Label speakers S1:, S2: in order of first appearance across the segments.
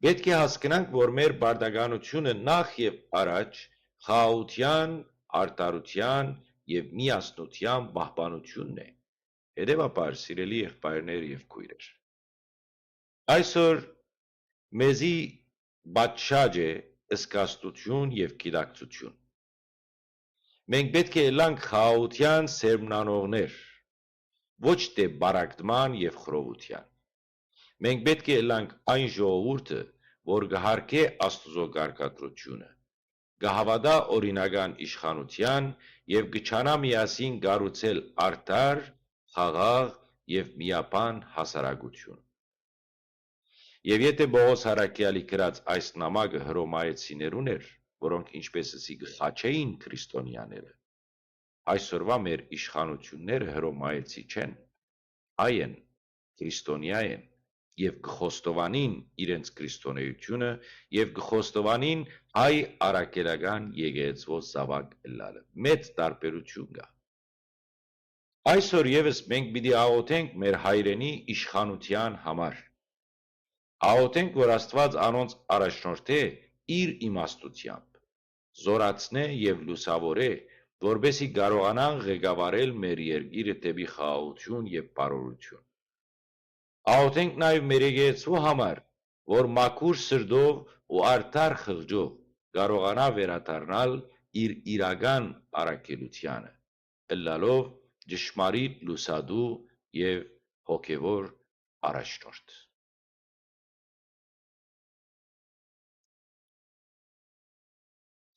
S1: Պետք է հասկանանք, որ մեր բարդականությունը նախ եւ առաջ խաղաղության, արտարության եւ միասնության պահպանությունն է։ Հետևաբար, սիրելի եղբայրներ եւ քույրեր, այսօր մեզի պատշաճ է ըսկաստություն եւ գիտակցություն։ Մենք պետք է ելանք խաղաղության սերմնանողներ, ոչ թե բարակտման եւ խռովության։ Մենք պետք է ելանք այն ժողովուրդը, որ կհարգե Աստծո կարգադրությունը, կհավատա օրինական իշխանության եւ կչանա միասին կառուցել արդար, խաղաղ եւ միապան հասարակություն։ Եվ եթե Պողոս Հարաքյալի գրած այս նամակը հռոմայեցիներուն էր, որոնք ինչպես ասի գխաչեին քրիստոնյաները, այսօրվա մեր իշխանությունները հռոմայեցի չեն, հայ են, քրիստոնյա են եւ կխոստովանին իրենց քրիստոնեությունը եւ կխոստովանին հայ արաքելական եկեղեցու զավակ ըլլալը։ Մեծ տարբերություն կա։ Այսօր եւս մենք պիտի աղոթենք մեր հայրենի իշխանության համար։ Աղոթենք, որ Աստված անոնց առաջնորդե իր իմաստությամբ, զորացնե եւ լուսավորե, որբեսի կարողանան ղեկավարել մեր երկիրը դեպի խաղաղություն եւ բարօրություն։ Աղոթենք նաեւ մեր եկեղեցու համար, որ մաքուր սրտով ու արդար խղճով կարողանա վերադառնալ իր իրական առաքելությանը, ըլլալով ճշմարիտ լուսադու եւ հոգեվոր առաջնորդ։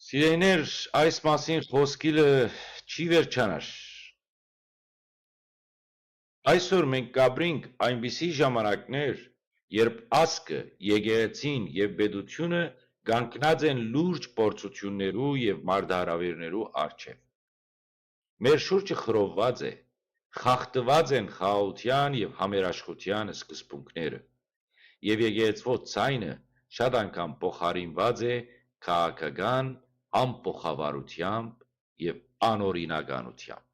S1: Սիրելիներ, այս մասին խոսքիլը չի վերջանար։ Այսօր մենք կապրինք այնպիսի ժամանակներ, երբ ազգը, եկեղեցին եւ պետությունը կանգնած են լուրջ փորձություններու եւ մարտահրավերներու առջեւ։ Մեր շուրջը խռովված է, խախտված են խաղաղության եւ համերաշխության սկզբունքները, եւ եկեղեցու ցայնը շատ անգամ փոխարինված է քաղաքական ամփոխավարությամբ եւ անօրինականությամբ։